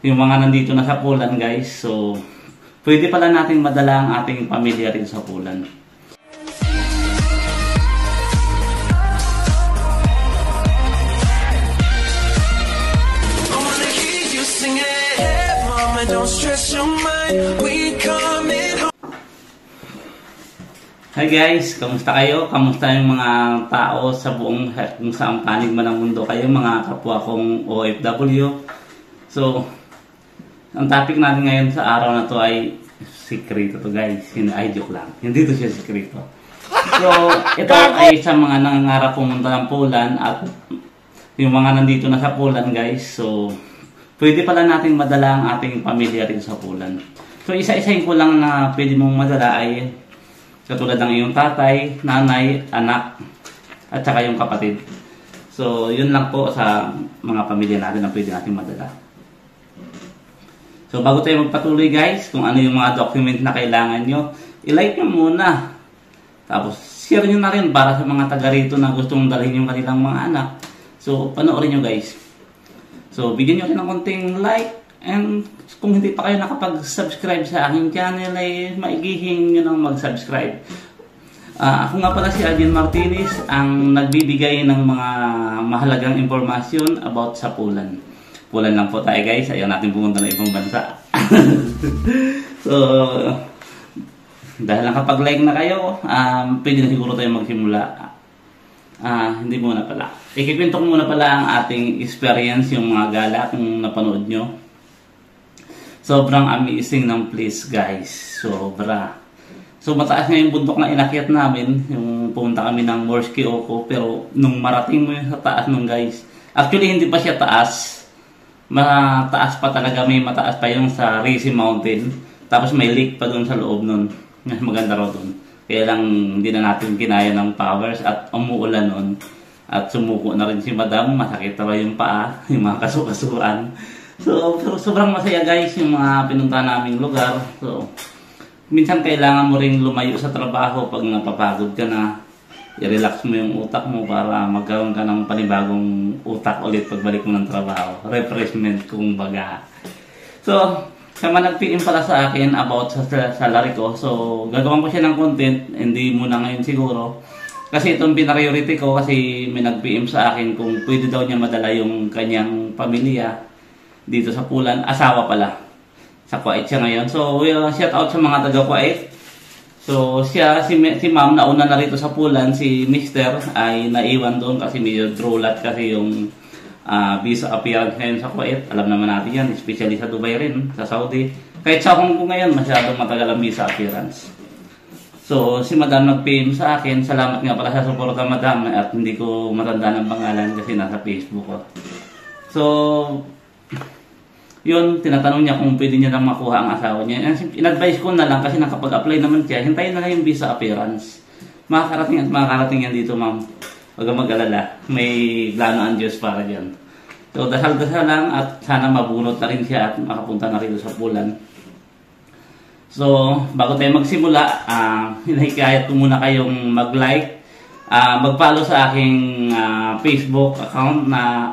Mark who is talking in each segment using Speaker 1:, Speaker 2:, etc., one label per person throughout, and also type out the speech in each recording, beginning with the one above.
Speaker 1: yung mga nandito na sa Poland, guys. So, pwede pala nating madala ang ating pamilya rin sa Poland. Hi guys, kamusta kayo? Kamusta yung mga tao sa buong kung saan panig man ang mundo kayo, mga kapwa kong OFW. So, ang topic natin ngayon sa araw na to ay sikreto to guys. Ay, joke lang. Hindi to siya sikreto. So, ito ay sa mga nangangarap pumunta ng Poland at yung mga nandito na sa Poland guys. So, pwede pala natin madala ang ating pamilya rin sa Poland. So, isa-isahin ko lang na pwede mong madala ay katulad ng iyong tatay, nanay, anak, at saka yung kapatid. So, yun lang po sa mga pamilya natin na pwede natin madala. So, bago tayo magpatuloy guys, kung ano yung mga document na kailangan nyo, i-like nyo muna. Tapos, share nyo na rin para sa mga taga rito na gustong dalhin yung kanilang mga anak. So, panoorin nyo guys. So, bigyan nyo rin ng konting like. And kung hindi pa kayo nakapag-subscribe sa aking channel ay maigihing nyo nang mag-subscribe. Ako nga pala si Alvin Martinez, ang nagbibigay ng mga mahalagang impormasyon about sa Poland. Poland lang po tayo guys, ayaw natin pumunta na ibang bansa. So, dahil nakapag-like na kayo, pwede na siguro tayo magsimula. Hindi muna pala. Ikikwento ko muna pala ang ating experience, yung mga gala kung napanood nyo. Sobrang amazing ng place guys. Sobra. So mataas nga yung bundok na inakyat namin. Yung pumunta kami ng Morsky Oko. Pero nung marating mo sa taas nung guys. Actually hindi pa siya taas. Mataas pa talaga. May mataas pa yung sa Risi Mountain. Tapos may lake pa doon sa loob nun. Maganda raw doon. Kaya lang hindi na natin kinaya ng powers. At umuulan nun. At sumuko na rin si madam. Masakit na yung paa. Yung mga kasukasuan. So, sobrang masaya guys yung mga pinunta naming lugar. So, minsan kailangan mo ring lumayo sa trabaho pag napapagod ka na. I-relax mo yung utak mo para magkaroon ka ng panibagong utak ulit pagbalik mo ng trabaho. Refreshment kumbaga. So, sa mga nag-PM pala sa akin about sa salary ko. So, gagawin ko siya ng content. Hindi muna ngayon siguro. Kasi itong pinariority ko kasi may nag-PM sa akin kung pwede daw niya madala yung kanyang pamilya dito sa Poland, asawa pala. Sa Kuwait siya ngayon. So, shout out sa mga taga Kuwait. So, siya, si ma'am, nauna na rito sa Poland. Si mister ay naiwan doon kasi medyo drulat kasi yung visa appearance ngayon sa Kuwait. Alam naman natin yan, especially sa Dubai rin, sa Saudi. Kahit sa Hong Kong ngayon, masyadong matagal ang visa appearance. So, si madam nag-PM sa akin. Salamat nga pala sa suporta madam at hindi ko matanda ng pangalan kasi nasa Facebook ko. So, yun, tinatanong niya kung pwede niya lang makuha ang asawa niya. In-advise ko na lang kasi nakapag-apply naman siya. Hintayin na lang yung visa appearance. Makakarating at makakarating yan dito, ma'am. Huwag kang mag-alala. May plano ang Diyos para dyan. So, dasal-dasal lang at sana mabunot na rin siya at makapunta na rin sa Poland. So, bago tayo magsimula, hinahikayat ko muna kayong mag-like, mag-follow sa aking Facebook account na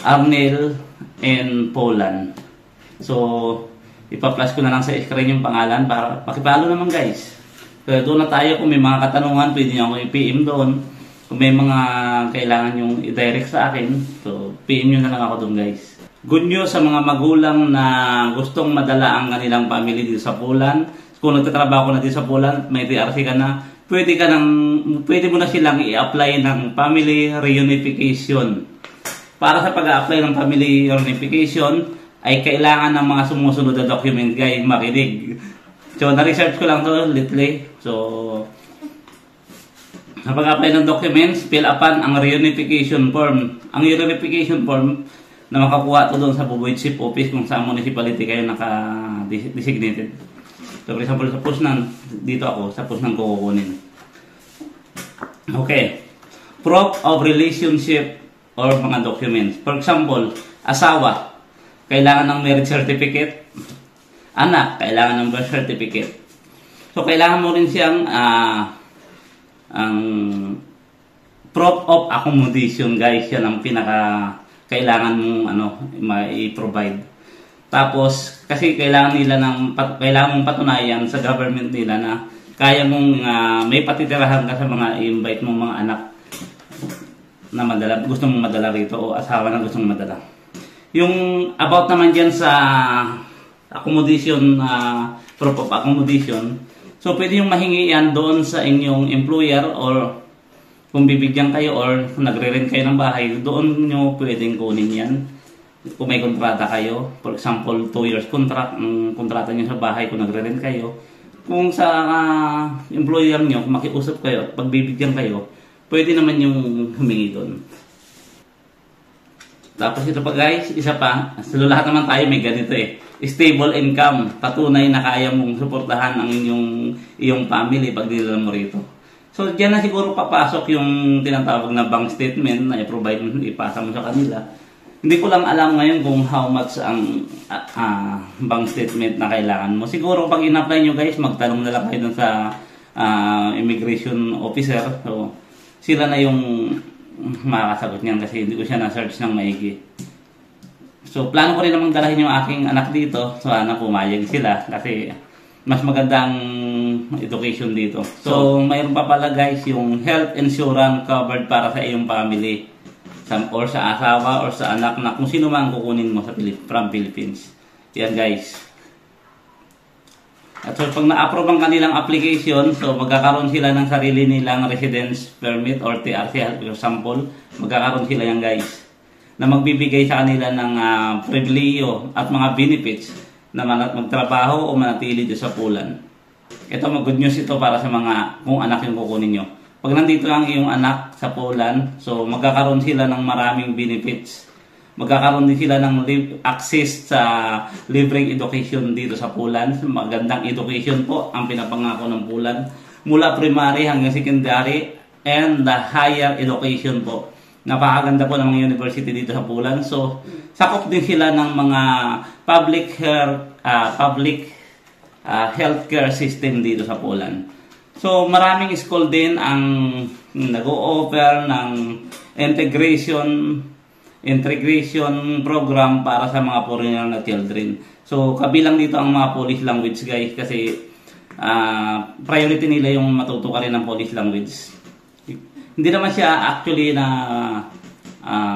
Speaker 1: Arnel in Poland. So, ipa-flash ko na lang sa screen yung pangalan para pakipalo naman guys. So, doon na tayo. Kung may mga katanungan, pwede nyo ako i-PM doon. Kung may mga kailangan yung i-direct sa akin, so PM nyo na lang ako doon guys. Good news sa mga magulang na gustong madala ang kanilang family dito sa Poland. Kung nagtatrabaho na dito sa Poland, may TRC ka na, pwede mo na silang i-apply ng family reunification. Para sa pag-a-apply ng family reunification, ay kailangan ng mga sumusunod na document guys, makinig. So, na-research ko lang to lately. So, sa pag-apply ng documents, fill upan ang reunification form. Ang reunification form na makakuha to doon sa Bubuid-Ship Office kung saan municipality kayo naka-designated. So, for example, sa Poznan, dito ako, sa Poznan ko kukunin. Okay. Proof of relationship or mga documents. For example, asawa, kailangan ng marriage certificate. Anak, kailangan ng birth certificate. So, kailangan mo rin siyang ang proof of accommodation, guys. Yan ang pinaka kailangan mong i-provide. Tapos, kasi kailangan mong patunayan sa government nila na kaya mong may patitirahan ka sa mga i-invite mong mga anak na gusto mong madala rito o asawa na gusto mong madala. Yung about naman dyan sa accommodation, proof of accommodation, so pwede yung mahingi yan doon sa inyong employer or kung bibigyan kayo or nagre-rent kayo ng bahay, doon nyo pwedeng kunin yan. Kung may kontrata kayo, for example, 2 years contract, ang kontrata nyo sa bahay kung nagre-rent kayo, kung sa employer nyo, kung makiusap kayo at pagbibigyan kayo, pwede naman yung humingi doon. Tapos ito pa guys, isa pa, sa lahat naman tayo may ganito stable income, patunay na kaya mong suportahan ang iyong family pag dinala mo rito. So diyan na siguro papasok yung tinatawag na bank statement na i-provide mo, ipasa mo sa kanila. Hindi ko lang alam ngayon kung how much ang bank statement na kailangan mo. Siguro pag in-apply nyo guys, magtanong na lang kayo dun sa immigration officer. So, sila na yung makakasagot niyan kasi hindi ko siya na-search ng maigi. So, plano ko rin naman dalahin yung aking anak dito. So, sana pumayag sila kasi mas magandang education dito. So, mayroon pa pala guys yung health insurance covered para sa iyong family. Or sa asawa or sa anak na kung sino man kukunin mo from Philippines. Yan guys. At so pag na-approve ang kanilang application, so magkakaroon sila ng sarili nilang residence permit or TRC, for example, magkakaroon sila yan guys. Na magbibigay sa kanila ng pribileyo at mga benefits na magtrabaho o manatili dito sa Poland. Ito good news ito para sa mga kung anak yung kukunin nyo. Pag nandito lang iyong anak sa Poland, so magkakaroon sila ng maraming benefits. Magkakaroon din sila ng access sa libreng education dito sa Poland. Magandang education po ang pinapangako ng Poland. Mula primary hanggang secondary and the higher education po. Napakaganda po ng mga university dito sa Poland. So, sakop din sila ng mga public healthcare system dito sa Poland. So, maraming school din ang nag-o-offer ng integration program para sa mga foreigner na children. So, kabilang dito ang mga Polish language guys kasi priority nila yung matuto ka rin ng Polish language. Hindi naman siya actually na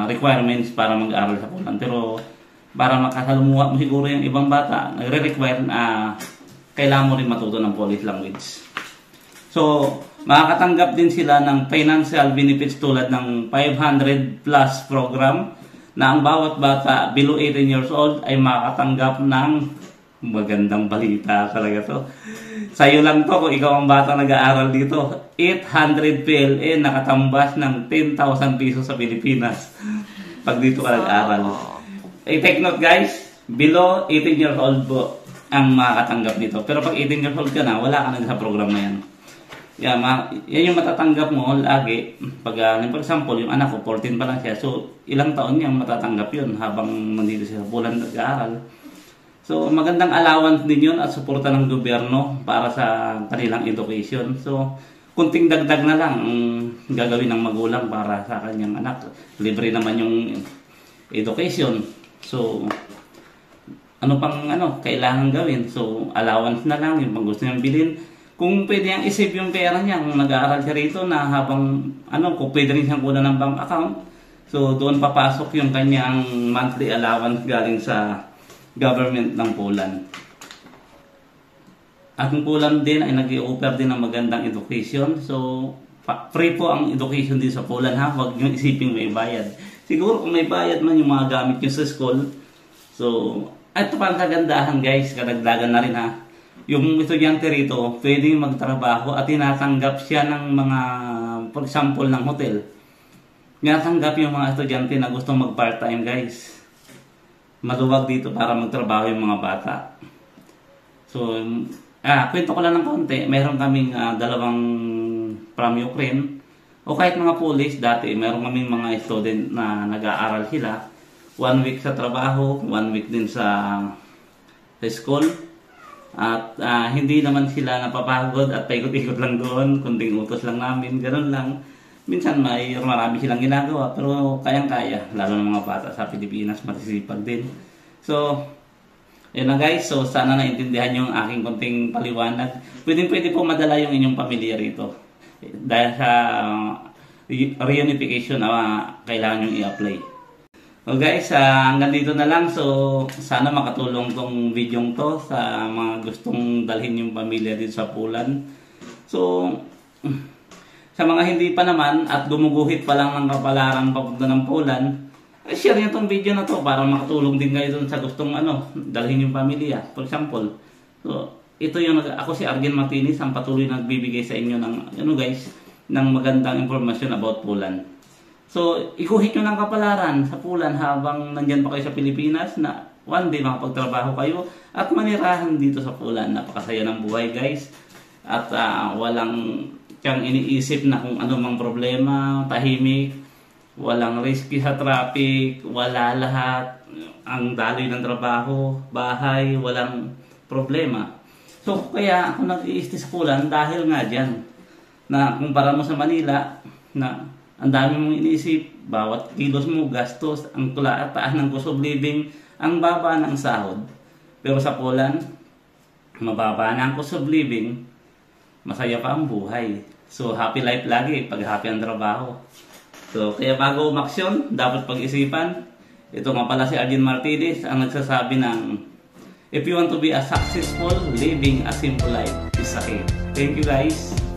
Speaker 1: requirements para mag-aral sa Poland. Pero para makasalumuha mo siguro yung ibang bata, nagre-require kailangan mo rin matuto ng Polish language. So, makakatanggap din sila ng financial benefits tulad ng 500 plus program na ang bawat bata below 18 years old ay makakatanggap ng magandang balita talaga to. Sa'yo lang to kung ikaw ang bata nag-aaral dito. 800 PLN nakatambas ng 10,000 pesos sa Pilipinas pag dito ka nag-aaral. Take note guys, below 18 years old po ang makakatanggap nito. Pero pag 18 years old ka na, wala ka na sa program na yan. Yan yung matatanggap mo lagi. Pag, for example, yung anak ko, 14 pa lang siya. So, ilang taon niyang matatanggap yun habang nandito siya sa Poland nag-aaral. So, magandang allowance din yun at suporta ng gobyerno para sa kanilang education. So, kunting dagdag na lang ang gagawin ng magulang para sa kanyang anak. Libre naman yung education. So, ano pang kailangan gawin? So, allowance na lang yung pang gusto niyang bilhin. Kung pwede niyang isave yung pera niya, kung nag-aaral siya rito na habang, kung pwede rin siyang kunan ng bank account, so doon papasok yung kanyang monthly allowance galing sa government ng Poland. At yung Poland din ay nag-i-offer din ng magandang education. So, free po ang education din sa Poland ha, huwag nyo isipin may bayad. Siguro kung may bayad man yung mga gamit nyo sa school, so, ito pa ang kagandahan guys, kadagdagan na rin ha. Yung estudyante rito, pwedeng magtrabaho at tinatanggap siya ng mga, for example, ng hotel. Tinatanggap yung mga estudyante na gusto mag-part-time guys. Maluwag dito para magtrabaho yung mga bata. So, kwento ko lang ng konti. Meron kaming dalawang from Ukraine. O kahit mga Polish, dati meron kaming mga student na nag-aaral sila. 1 week sa trabaho, 1 week din sa school. At hindi naman sila napapagod at paikot-ikot lang doon, kunding utos lang namin, ganun lang. Minsan marami silang ginagawa pero kayang-kaya, lalo ng mga bata sa Pilipinas, matisipag din. So, Yun na guys, so sana naintindihan yung aking konting paliwanag. Pwede po madala yung inyong pamilya rito. Dahil sa reunification na kailangan yung i-apply. So guys, hanggang dito na lang. So sana makatulong tong video to sa mga gustong dalhin yung pamilya dito sa Poland. So sa mga hindi pa naman at gumuguhit pa lang ng kapalaran papunta ng Poland, share nyo tong video na to para makatulong din kayo dun sa gustong dalhin yung pamilya. For example, so ito yung ako si Arjen Martinez, ang patuloy na nagbibigay sa inyo ng guys, ng magandang impormasyon about Poland. So ikuhit nyo ng kapalaran sa Poland habang nandyan pa kayo sa Pilipinas na one day makapagtrabaho kayo at manirahan dito sa Poland. Napakasaya ng buhay guys at walang kang iniisip na kung ano mang problema, tahimik, walang risky sa traffic, wala lahat, ang daloy ng trabaho, bahay, walang problema. So kaya ako nag-i-stay sa Poland dahil nga dyan, na kumpara mo sa Manila, na ang dami mong iniisip, bawat kilos mo, gastos, ang taas ng cost of living, ang baba ng sahod. Pero sa Poland, mababa na ang cost of living, masaya pa ang buhay. So happy life lagi pag happy ang trabaho. So, kaya bago umaksyon, dapat pag-isipan. Ito nga pala si Arjen Martinez ang nagsasabi ng if you want to be a successful, living a simple life is a key. Thank you guys.